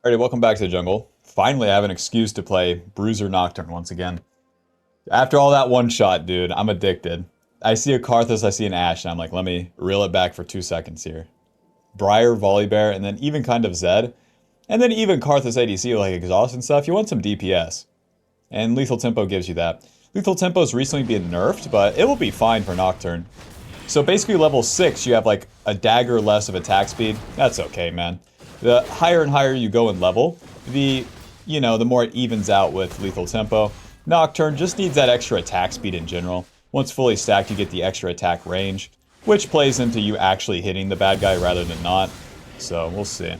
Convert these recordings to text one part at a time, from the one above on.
Alrighty, welcome back to the jungle. Finally, I have an excuse to play Bruiser Nocturne once again. After all that one shot, dude, I'm addicted. I see a Karthus, I see an Ashe, and I'm like, let me reel it back for 2 seconds here. Briar, Volibear, and then even kind of Zed. And then even Karthus ADC with like exhaust and stuff. You want some DPS. And Lethal Tempo gives you that. Lethal Tempo is recently being nerfed, but it will be fine for Nocturne. So basically level 6, you have like a dagger less of attack speed. That's okay, man. The higher and higher you go in level, the more it evens out with Lethal Tempo. Nocturne just needs that extra attack speed in general. Once fully stacked, you get the extra attack range, which plays into you actually hitting the bad guy rather than not. So, we'll see.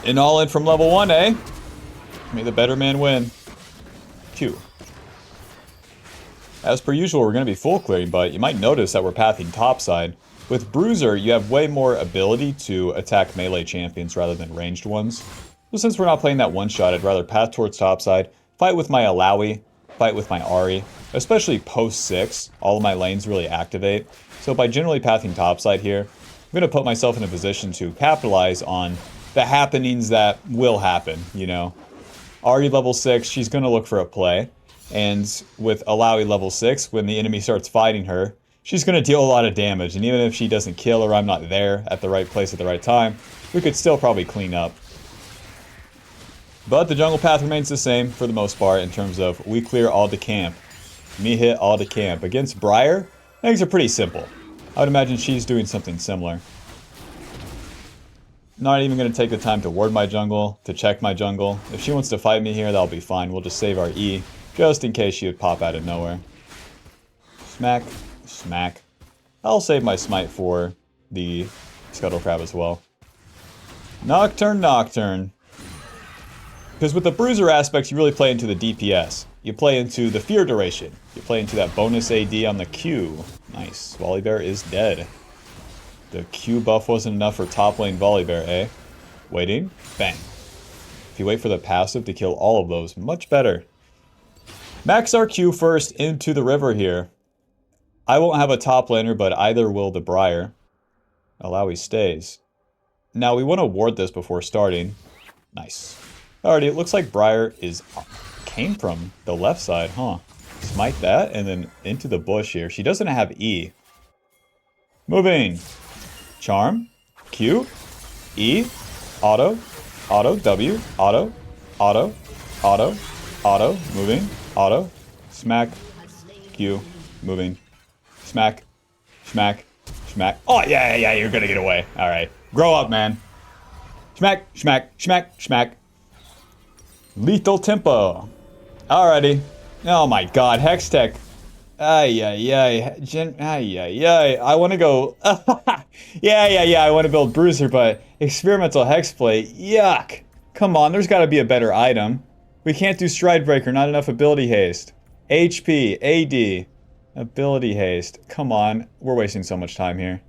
And all in from level 1, eh? May the better man win. Q. As per usual, we're going to be full clearing, but you might notice that we're pathing topside. With Bruiser, you have way more ability to attack melee champions rather than ranged ones. So since we're not playing that one shot, I'd rather path towards topside, fight with my Alawi, fight with my Ahri, especially post 6, all of my lanes really activate. So by generally pathing topside here, I'm going to put myself in a position to capitalize on the happenings that will happen, you know. Ahri level 6, she's going to look for a play. And with Alawi level 6, when the enemy starts fighting her, she's going to deal a lot of damage, and even if she doesn't kill or I'm not there at the right place at the right time, we could still probably clean up. But the jungle path remains the same for the most part in terms of we clear all the camp. Me hit all the camp. Against Briar, things are pretty simple. I would imagine she's doing something similar. Not even going to take the time to ward my jungle, to check my jungle. If she wants to fight me here, that'll be fine. We'll just save our E, just in case she would pop out of nowhere. Smack. Smack. I'll save my smite for the Scuttle Crab as well. Nocturne, Nocturne. Because with the Bruiser aspects, you really play into the DPS. You play into the fear duration. You play into that bonus AD on the Q. Nice. Volibear is dead. The Q buff wasn't enough for top lane Volibear, eh? Waiting. Bang. If you wait for the passive to kill all of those, much better. Max our Q first into the river here. I won't have a top laner, but either will the Briar. Alawi stays. Now, we want to ward this before starting. Nice. Alrighty, it looks like Briar came from the left side, huh? Smite that, and then into the bush here. She doesn't have E. Moving. Charm. Q. E. Auto. Auto. W. Auto. Auto. Auto. Auto. Moving. Auto. Smack. Q. Moving. Smack. Smack. Smack. Oh, yeah, you're gonna get away. Alright. Grow up, man. Smack. Smack. Smack. Smack. Lethal Tempo. Alrighty. Oh my god. Hextech. Ay. I want to go. Yeah. I want to build Bruiser, but experimental hexplate. Yuck. Come on. There's got to be a better item. We can't do Stride Breaker. Not enough ability haste. HP. AD. Ability haste. Come on. We're wasting so much time here.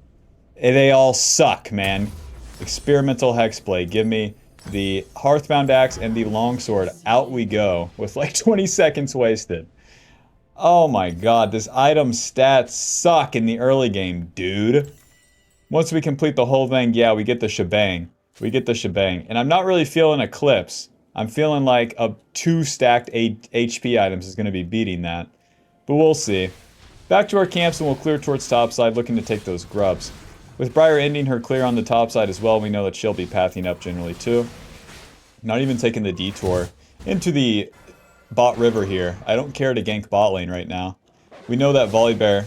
They all suck, man. Experimental hexblade. Give me the Hearthbound Axe and the Longsword. Out we go. With like 20 seconds wasted. Oh my god. This item stats suck in the early game, dude. Once we complete the whole thing, yeah, we get the shebang. We get the shebang. And I'm not really feeling Eclipse. I'm feeling like a 2 stacked HP items is going to be beating that. But we'll see. Back to our camps and we'll clear towards topside, looking to take those grubs. With Briar ending her clear on the topside as well, we know that she'll be pathing up generally too. Not even taking the detour into the bot river here. I don't care to gank bot lane right now. We know that Volibear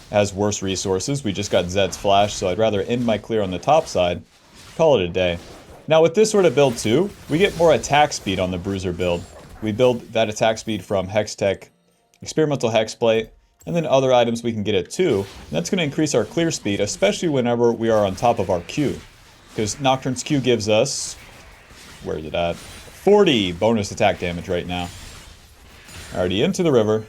has worse resources. We just got Zed's flash, so I'd rather end my clear on the topside. Call it a day. Now with this sort of build too, we get more attack speed on the Bruiser build. We build that attack speed from Hextech, Experimental Hexplate, and then other items we can get it too. And that's going to increase our clear speed, especially whenever we are on top of our Q. Because Nocturne's Q gives us, where is it at? 40 bonus attack damage right now. Already into the river.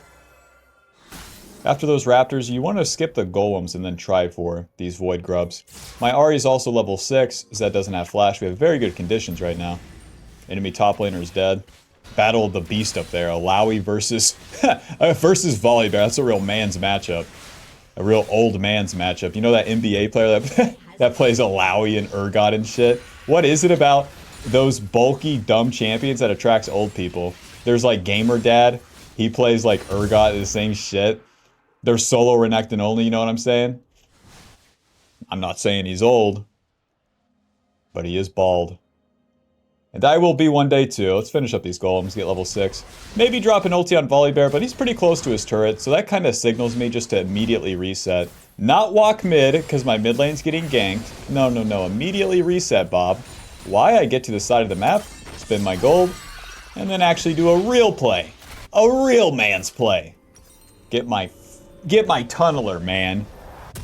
After those raptors, you want to skip the golems and then try for these void grubs. My Ahri is also level 6, Zed doesn't have flash. We have very good conditions right now. Enemy top laner is dead. Battle of the Beast up there. Alawi versus Volibear. That's a real man's matchup. A real old man's matchup. You know that NBA player that, that plays Alawi and Urgot and shit? What is it about those bulky, dumb champions that attracts old people. There's like Gamer Dad. He plays like Urgot, the same shit. They're solo Renekton only, you know what I'm saying? I'm not saying he's old, but he is bald. And I will be one day too. Let's finish up these golems, get level 6. Maybe drop an ulti on Volibear, but he's pretty close to his turret, so that kind of signals me just to immediately reset. Not walk mid, because my mid lane's getting ganked. No, no, no. Immediately reset, Bob. Why? I get to the side of the map, spin my gold, and then actually do a real play. A real man's play. Get my tunneler, man.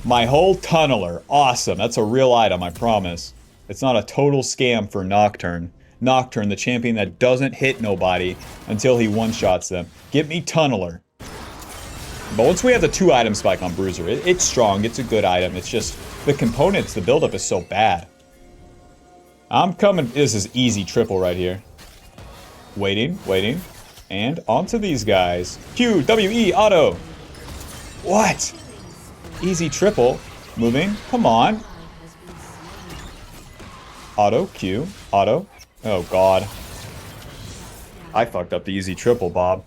My whole tunneler. Awesome. That's a real item, I promise. It's not a total scam for Nocturne. Nocturne, the champion that doesn't hit nobody until he one-shots them. Get me tunneler. But once we have the 2-item spike on Bruiser, it's strong, it's a good item. It's just the components, the buildup is so bad. I'm coming. This is easy triple right here. Waiting, waiting. And onto these guys. Q, W, E, auto. What? Easy triple. Moving. Come on. Auto, Q, auto. Oh, God. I fucked up the easy triple, Bob.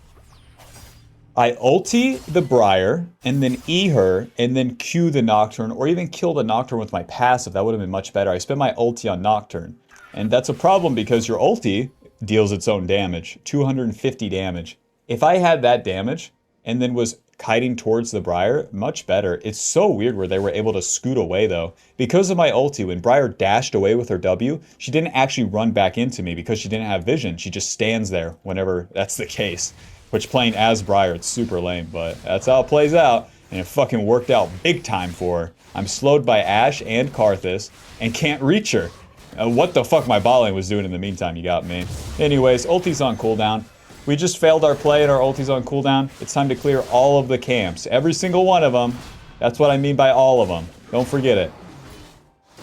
I ulti the Briar, and then E her, and then Q the Nocturne, or even kill the Nocturne with my passive. That would have been much better. I spent my ulti on Nocturne. And that's a problem because your ulti deals its own damage. 250 damage. If I had that damage, and then was kiting towards the Briar, much better. It's so weird where they were able to scoot away though. Because of my ulti, when Briar dashed away with her W, she didn't actually run back into me because she didn't have vision. She just stands there whenever that's the case. Which playing as Briar, it's super lame, but that's how it plays out. And it fucking worked out big time for her. I'm slowed by Ashe and Karthus and can't reach her. What the fuck my bot lane was doing in the meantime, you got me. Anyways, ulti's on cooldown. We just failed our play and our ulti's on cooldown. It's time to clear all of the camps. Every single one of them. That's what I mean by all of them. Don't forget it.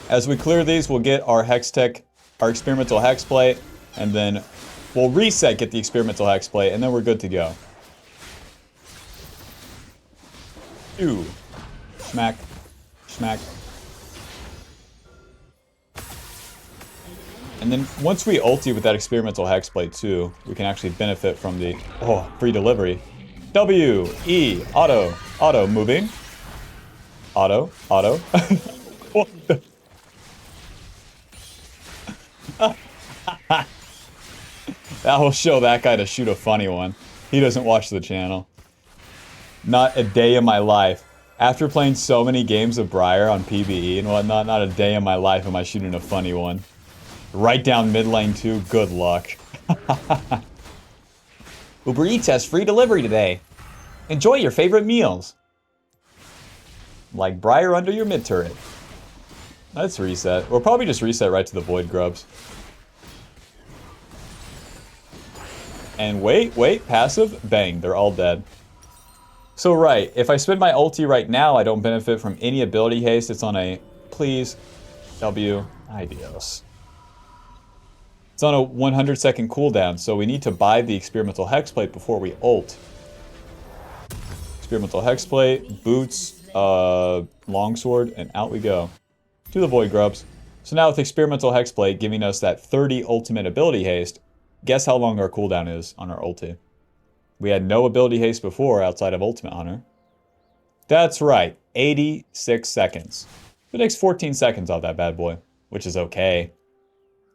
As we clear these, we'll get our Hextech, our experimental hexplate, and then we'll reset, get the experimental hexplate, and then we're good to go. Ooh. Smack. Smack. And then once we ulti with that experimental hexplate too, we can actually benefit from the, free delivery. W, E, auto, auto, moving. Auto, auto. What the? That will show that guy to shoot a funny one. He doesn't watch the channel. Not a day in my life. After playing so many games of Briar on PvE and whatnot, not a day in my life am I shooting a funny one. Right down mid lane too, good luck. Uber Eats has free delivery today. Enjoy your favorite meals. Like Briar under your mid turret. Let's reset. We'll probably just reset right to the Void Grubs. And wait, passive, bang, they're all dead. So right, if I spend my ulti right now, I don't benefit from any ability haste. It's on a, please, W, ideos. It's on a 100-second cooldown, so we need to buy the experimental hexplate before we ult. Experimental hexplate, boots, longsword, and out we go. To the Void Grubs. So now with experimental hexplate giving us that 30 ultimate ability haste, guess how long our cooldown is on our ulti? We had no ability haste before outside of Ultimate Hunter. That's right, 86 seconds. It takes 14 seconds off that bad boy, which is okay.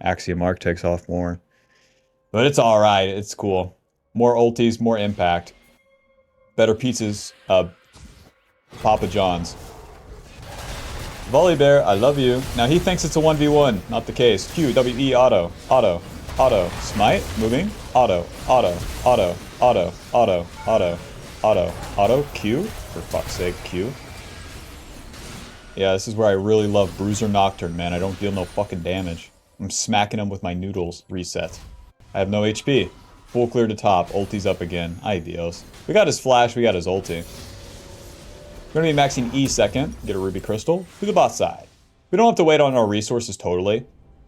Axiom Arc takes off more. But it's alright, it's cool. More ultis, more impact. Better pizzas, Papa John's. Volibear, I love you. Now he thinks it's a 1v1, not the case. Q, W, E, auto, auto, auto, smite, moving, auto, auto, auto, auto, auto, auto, auto, auto, Q, for fuck's sake, Q. Yeah, this is where I really love Bruiser Nocturne, man. I don't deal no fucking damage. I'm smacking him with my noodles. Reset. I have no HP. Full clear to top. Ulti's up again. Ay Dios. We got his flash. We got his ulti. We're going to be maxing E second. Get a Ruby Crystal. To the bot side. We don't have to wait on our resources totally.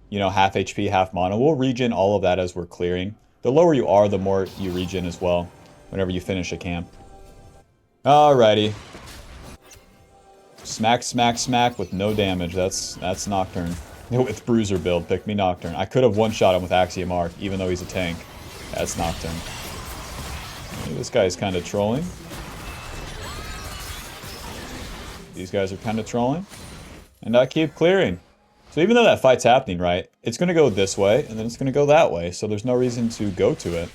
You know, half HP, half mana. We'll regen all of that as we're clearing. The lower you are, the more you regen as well. Whenever you finish a camp. Alrighty. Smack, smack, smack with no damage. That's Nocturne. With Bruiser build, pick me Nocturne. I could have one-shot him with Axiom Arc, even though he's a tank. That's Nocturne. This guy's kind of trolling. These guys are kind of trolling. And I keep clearing. So even though that fight's happening, right, it's going to go this way, and then it's going to go that way. So there's no reason to go to it.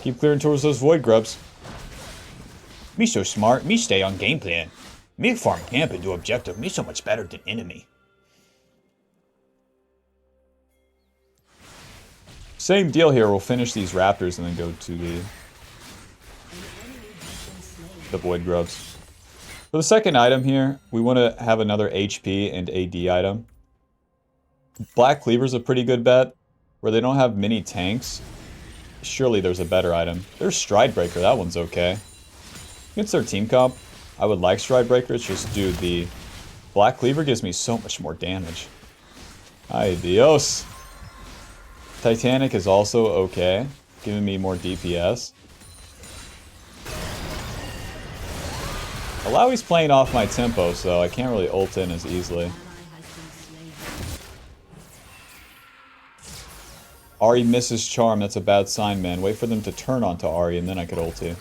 Keep clearing towards those Void Grubs. Me so smart, me stay on game plan. Me farm camp and do objective, me so much better than enemy. Same deal here, we'll finish these Raptors and then go to the Void Grubs. For the second item here, we want to have another HP and AD item. Black Cleaver's a pretty good bet, where they don't have many tanks. Surely there's a better item. There's Stride Breaker, that one's okay. Against their team comp, I would like Stride Breaker, it's just, dude, the Black Cleaver gives me so much more damage. Ay Dios. Titanic is also okay, giving me more DPS. Alawi's playing off my tempo, so I can't really ult in as easily. Ahri misses Charm, that's a bad sign, man. Wait for them to turn onto Ahri and then I could ulti.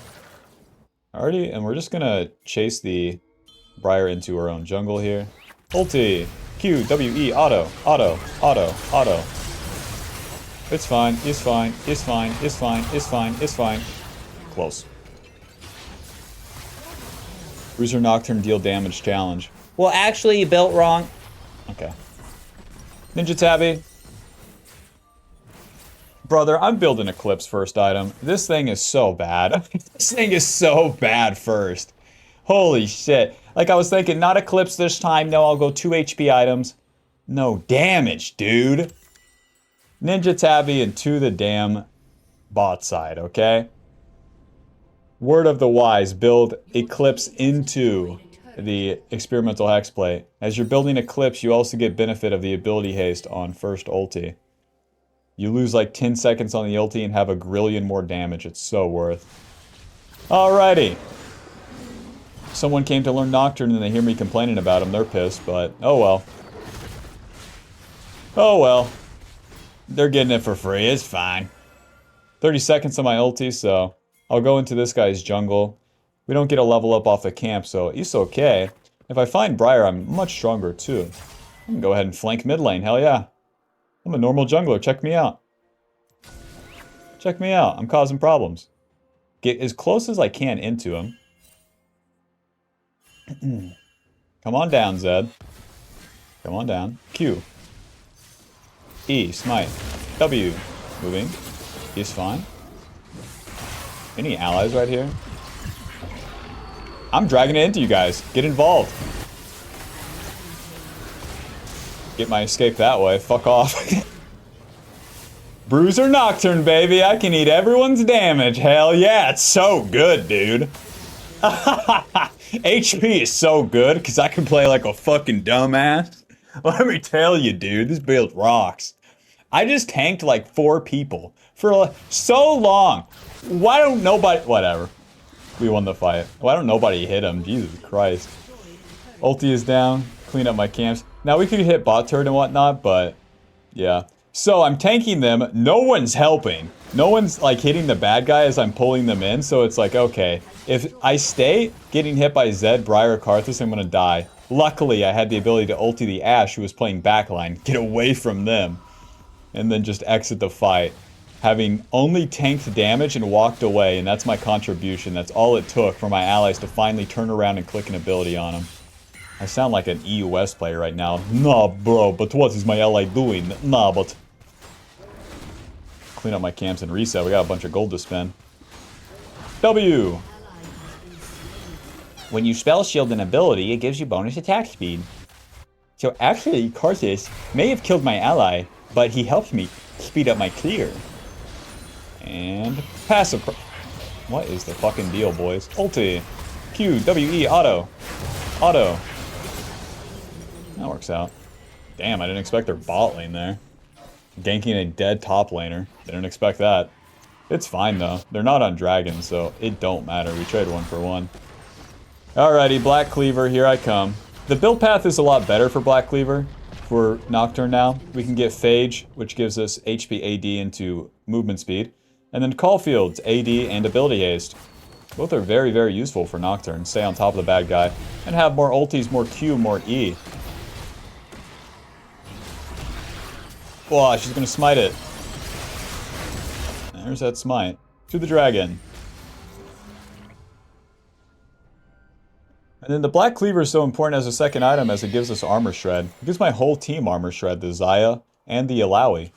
Alrighty, and we're just gonna chase the Briar into our own jungle here. Ulti! Q, W, E, auto, auto, auto, auto. It's fine, it's fine, it's fine, it's fine, it's fine, it's fine. Close. Bruiser Nocturne deal damage challenge. Well, actually, you built wrong. Okay. Ninja Tabby. Brother, I'm building Eclipse first item. This thing is so bad. This thing is so bad first. Holy shit. Like I was thinking, not Eclipse this time. No, I'll go 2 HP items. No damage, dude. Ninja Tabby and to the damn bot side, okay? Word of the wise, build Eclipse into the experimental hexplate. As you're building Eclipse, you also get benefit of the ability haste on first ulti. You lose like 10 seconds on the ulti and have a grillion more damage. It's so worth. Alrighty. Someone came to learn Nocturne and they hear me complaining about him. They're pissed, but oh well. Oh well. They're getting it for free. It's fine. 30 seconds on my ulti, so I'll go into this guy's jungle. We don't get a level up off the camp, so it's okay. If I find Briar, I'm much stronger too. I can go ahead and flank mid lane. Hell yeah. I'm a normal jungler. Check me out. Check me out. I'm causing problems. Get as close as I can into him. Come on down, Zed. Come on down. Q. E. Smite. W. Moving. He's fine. Any allies right here? I'm dragging it into you guys. Get involved. Get my escape that way. Fuck off. Bruiser Nocturne, baby. I can eat everyone's damage. Hell yeah. It's so good, dude. HP is so good because I can play like a fucking dumbass. Let me tell you, dude. This build rocks. I just tanked like 4 people for so long. Why don't nobody... Whatever. We won the fight. Why don't nobody hit him? Jesus Christ. Ulti is down. Clean up my camps. Now we could hit bot turret and whatnot, but... Yeah. So I'm tanking them. No one's helping. No one's like hitting the bad guy as I'm pulling them in. So it's like, okay. If I stay getting hit by Zed, Briar, or Karthus, I'm gonna die. Luckily, I had the ability to ulti the Ashe who was playing backline. Get away from them. And then just exit the fight. Having only tanked damage and walked away, and that's my contribution. That's all it took for my allies to finally turn around and click an ability on them. I sound like an EU West player right now. Nah, bro, but what is my ally doing? Nah, but... Clean up my camps and reset. We got a bunch of gold to spend. W! When you spell shield an ability, it gives you bonus attack speed. So actually, Karthus may have killed my ally, but he helped me speed up my clear. And passive. What is the fucking deal, boys? Ulti. Q, W, E, auto. Auto. That works out. Damn, I didn't expect their bot lane there. Ganking a dead top laner. Didn't expect that. It's fine though. They're not on dragon, so it don't matter. We trade 1 for 1. Alrighty, Black Cleaver, here I come. The build path is a lot better for Black Cleaver. for Nocturne now. We can get Phage, which gives us HP AD into movement speed. And then Caulfield's AD and ability haste. Both are very, very useful for Nocturne. Stay on top of the bad guy. And have more ultis, more Q, more E. Wow, she's gonna smite it. There's that smite. To the dragon. And then the Black Cleaver is so important as a second item as it gives us Armor Shred. It gives my whole team Armor Shred, the Xayah and the Alawi.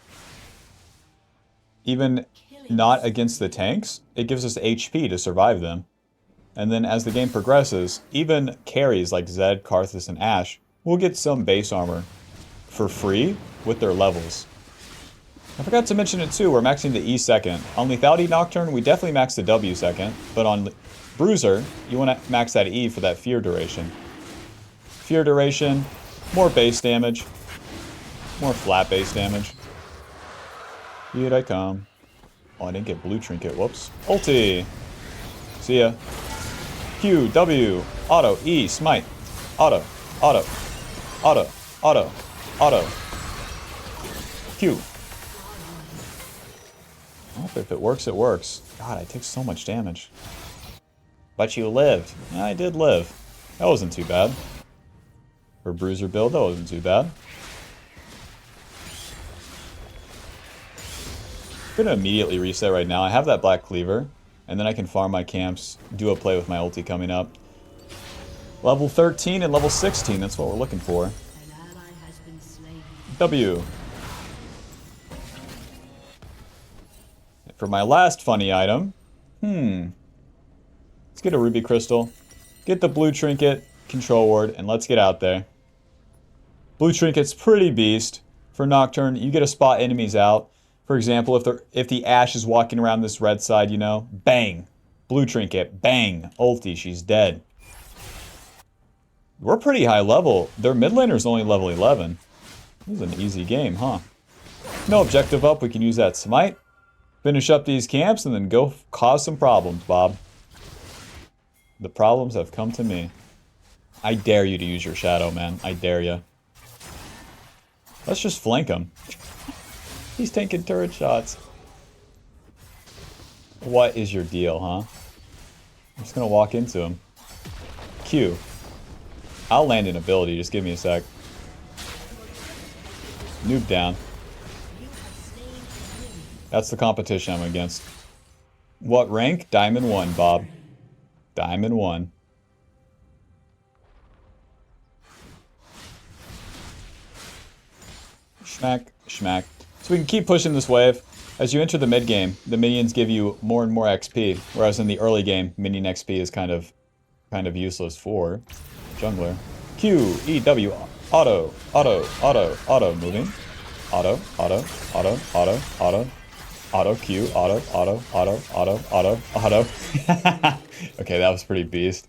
Even not against the tanks, it gives us HP to survive them. And then as the game progresses, even carries like Zed, Karthus, and Ashe will get some base armor for free with their levels. I forgot to mention it too, we're maxing the E second. On Lethality Nocturne, we definitely max the W second, but on Bruiser, you want to max that E for that fear duration. Fear duration, more base damage, more flat base damage. Here I come. Oh, I didn't get blue trinket, whoops. Ulti! See ya. Q, W, auto, E, smite. Auto, auto, auto, auto, auto. Q. Oh, if it works, it works. God, I take so much damage. But you lived. I did live. That wasn't too bad. For Bruiser build, that wasn't too bad. I'm gonna immediately reset right now. I have that Black Cleaver, and then I can farm my camps, do a play with my ulti coming up. Level 13 and level 16, that's what we're looking for. W. For my last funny item, let's get a Ruby Crystal, get the blue trinket, control ward, and let's get out there. Blue trinket's pretty beast. For Nocturne, you get to spot enemies out. For example, if the Ashe is walking around this red side, you know, bang, blue trinket, bang, ulti, she's dead. We're pretty high level. Their mid laner's only level 11. This is an easy game, huh? No objective up, we can use that smite. Finish up these camps and then go cause some problems, Bob. The problems have come to me. I dare you to use your shadow, man. I dare you. Let's just flank him. He's taking turret shots. What is your deal, huh? I'm just gonna walk into him. Q. I'll land an ability, just give me a sec. Noob down. That's the competition I'm against. What rank? Diamond 1, Bob. Diamond 1. Schmack, schmack. So we can keep pushing this wave. As you enter the mid game, the minions give you more and more XP, whereas in the early game, minion XP is kind of useless for jungler. Q, E, W, auto, auto, auto, auto, moving. Auto, auto, auto, auto, auto, auto, Q, auto, auto, auto, auto, auto, auto. Okay, that was pretty beast.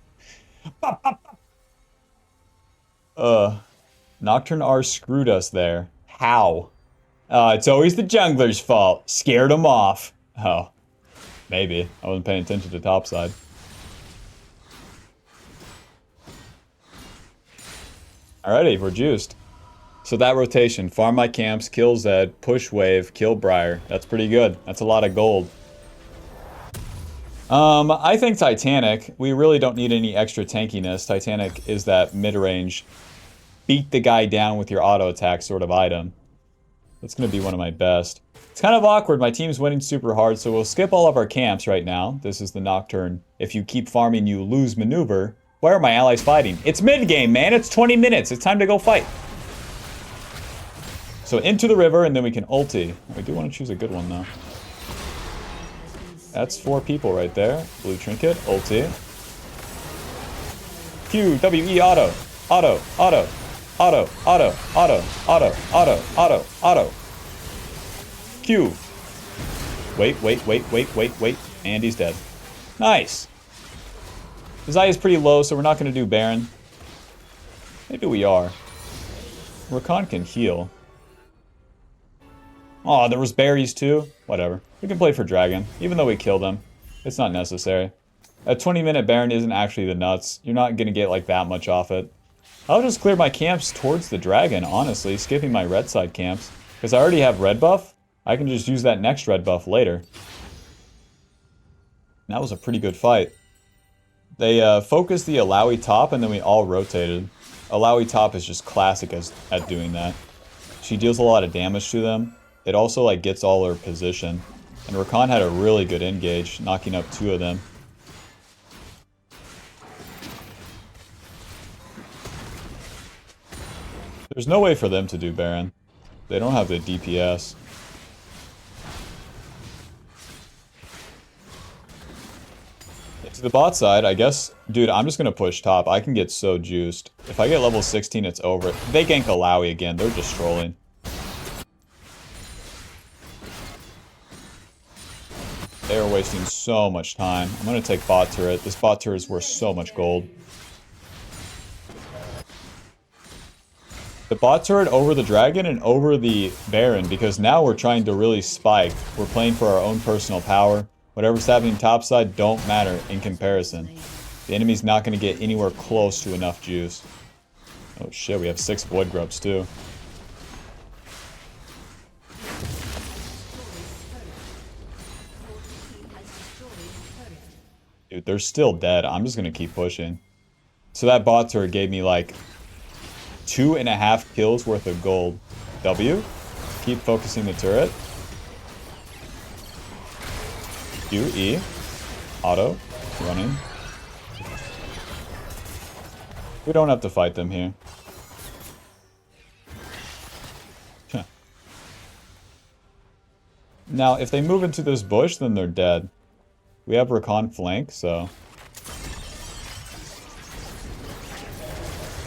Nocturne R screwed us there. How? It's always the jungler's fault. Scared him off. Oh, maybe. I wasn't paying attention to topside. Alrighty, we're juiced. So that rotation, farm my camps, kill Zed, push wave, kill Briar. That's pretty good. That's a lot of gold. I think Titanic, we really don't need any extra tankiness. Titanic is that mid-range, beat the guy down with your auto attack sort of item. That's going to be one of my best. It's kind of awkward. My team's winning super hard, so we'll skip all of our camps right now. This is the Nocturne. If you keep farming, you lose maneuver. Where are my allies fighting? It's mid-game, man. It's 20 minutes. It's time to go fight. So into the river, and then we can ulti. We do want to choose a good one, though. That's 4 people right there. Blue trinket, ulti. Q, W, E, auto. Auto, auto. Auto, auto, auto, auto, auto, auto, auto. Q. Wait, wait, wait, wait, wait, wait. And he's dead. Nice. His eye is pretty low, so we're not going to do Baron. Maybe we are. Rakan can heal. Oh, there was berries too? Whatever. We can play for Dragon, even though we killed him. It's not necessary. A 20-minute Baron isn't actually the nuts. You're not going to get like that much off it. I'll just clear my camps towards the dragon, honestly, skipping my red side camps. Because I already have red buff, I can just use that next red buff later. That was a pretty good fight. They focused the Alawi top and then we all rotated. Alawi top is just classic at doing that. She deals a lot of damage to them. It also like gets all her position. And Rakan had a really good engage, knocking up 2 of them. There's no way for them to do Baron. They don't have the DPS. To the bot side, I guess, dude, I'm just gonna push top. I can get so juiced. If I get level 16, it's over. They gank Alawi again. They're just trolling. They are wasting so much time. I'm gonna take bot turret. This bot turret is worth so much gold. The bot turret over the dragon and over the Baron, because now we're trying to really spike. We're playing for our own personal power. Whatever's happening topside don't matter in comparison. The enemy's not going to get anywhere close to enough juice. Oh shit, we have 6 void grubs too. Dude, they're still dead. I'm just going to keep pushing. So that bot turret gave me like 2.5 kills worth of gold. W. Keep focusing the turret. Q, E. Auto. Running. We don't have to fight them here. Now, if they move into this bush, then they're dead. We have Rakan flank, so...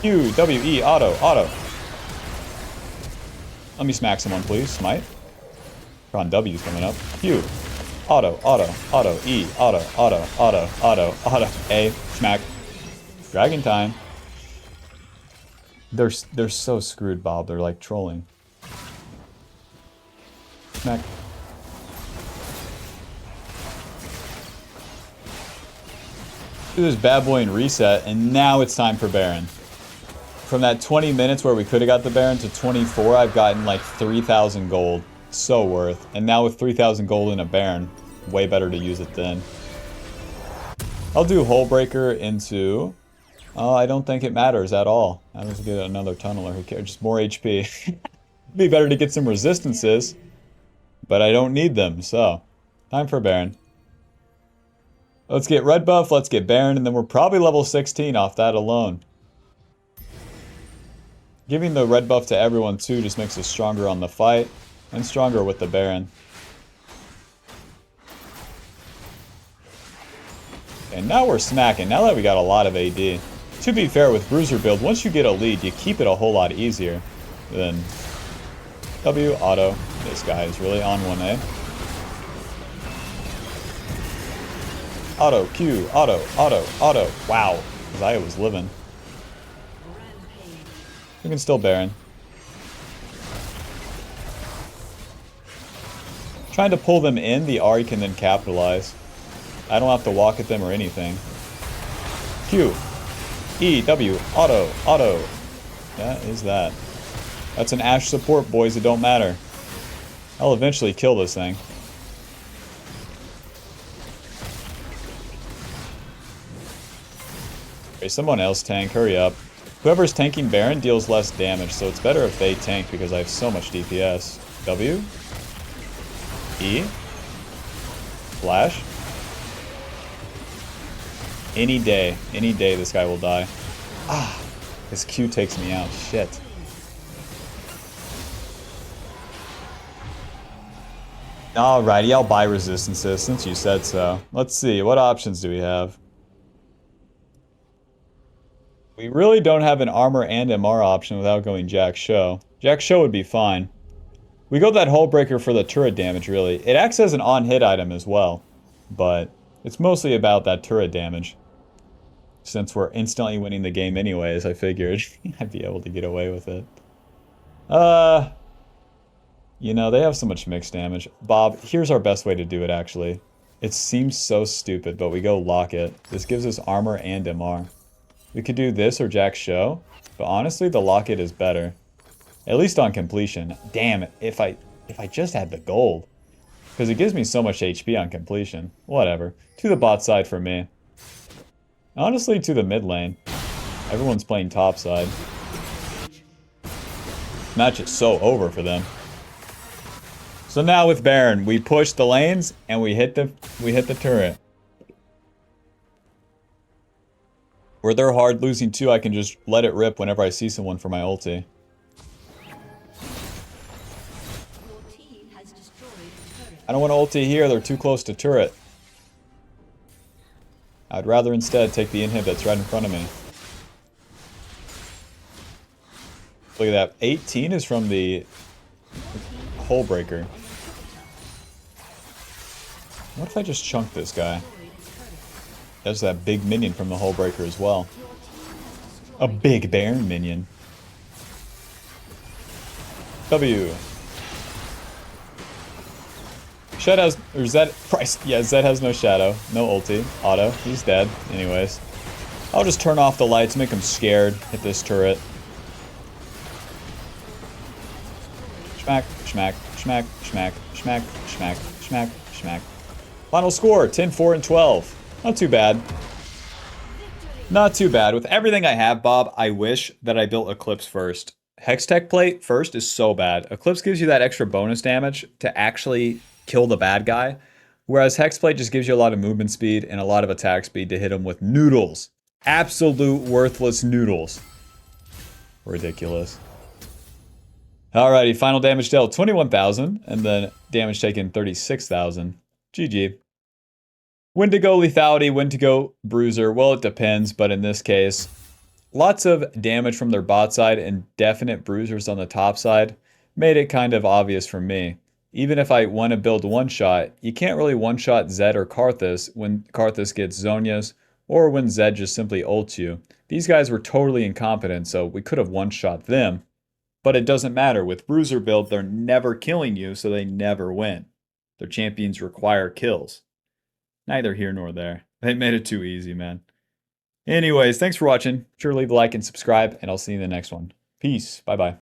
Q, W, E, auto, auto. Let me smack someone, please. Smite. Rakan W's coming up. Q. Auto, auto, auto, E, auto, auto, auto, auto, auto, A, smack. Dragon time. They're so screwed, Bob. They're like trolling. Smack. Do this bad boy and reset, and now it's time for Baron. From that 20 minutes where we could have got the Baron to 24, I've gotten like 3,000 gold. So worth. And now with 3,000 gold in a Baron, way better to use it then. I'll do Hullbreaker into... I don't think it matters at all. I just get another tunneler. Who cares? Just more HP. It'd be better to get some resistances. But I don't need them, so... Time for Baron. Let's get red buff, let's get Baron, and then we're probably level 16 off that alone. Giving the red buff to everyone too just makes us stronger on the fight, and stronger with the Baron. And now we're smacking, now that we got a lot of AD. To be fair, with Bruiser build, once you get a lead, you keep it a whole lot easier than W, auto. This guy is really on one, eh? Auto, Q, auto, auto, auto. Wow. Zaya was living. We can still Baron. Trying to pull them in, the Ahri can then capitalize. I don't have to walk at them or anything. Q, E, W, auto, auto. That is that. That's an Ashe support, boys. It don't matter. I'll eventually kill this thing. Okay, someone else tank. Hurry up. Whoever's tanking Baron deals less damage, so it's better if they tank because I have so much DPS. W. E. Flash. Any day this guy will die. Ah, his Q takes me out. Shit. Alrighty, I'll buy resistances since you said so. Let's see, what options do we have? We really don't have an armor and MR option without going Jack Show. Jack Show would be fine. We go that Hullbreaker for the turret damage, really. It acts as an on-hit item as well, but it's mostly about that turret damage. Since we're instantly winning the game anyways, I figured I'd be able to get away with it. You know, they have so much mixed damage. Bob, here's our best way to do it, actually. It seems so stupid, but we go Locket. This gives us armor and MR. We could do this or Jack Show. But honestly, the locket is better. At least on completion. Damn, if I just had the gold. Because it gives me so much HP on completion. Whatever. To the bot side for me. Honestly, to the mid lane. Everyone's playing top side. Match is so over for them. So now with Baron, we push the lanes and we hit the turret. Where they're hard losing too, I can just let it rip whenever I see someone for my ulti. I don't want to ulti here, they're too close to turret. I'd rather instead take the inhib that's right in front of me. Look at that. 18 is from the hole breaker. What if I just chunk this guy? There's that big minion from the hole breaker as well. A big Baron minion. W. Shed has, or Zed, Price, yeah, Zed has no shadow, no ulti, auto, he's dead, anyways. I'll just turn off the lights, make him scared, hit this turret. Schmack, schmack, schmack, schmack, schmack, schmack, schmack, schmack. Final score, 10, 4, and 12. Not too bad. Not too bad. With everything I have, Bob, I wish that I built Eclipse first. Hextech plate first is so bad. Eclipse gives you that extra bonus damage to actually kill the bad guy, whereas Hexplate just gives you a lot of movement speed and a lot of attack speed to hit him with noodles. Absolute worthless noodles. Ridiculous. Alrighty, final damage dealt 21,000, and then damage taken 36,000. GG. When to go lethality, when to go bruiser, well, it depends, but in this case, lots of damage from their bot side and definite bruisers on the top side made it kind of obvious for me. Even if I want to build one-shot, you can't really one-shot Zed or Karthus when Karthus gets Zhonya's, or when Zed just simply ults you. These guys were totally incompetent, so we could have one-shot them. But it doesn't matter. With Bruiser build, they're never killing you, so they never win. Their champions require kills. Neither here nor there. They made it too easy, man. Anyways, thanks for watching. Sure, leave a like and subscribe, and I'll see you in the next one. Peace. Bye-bye.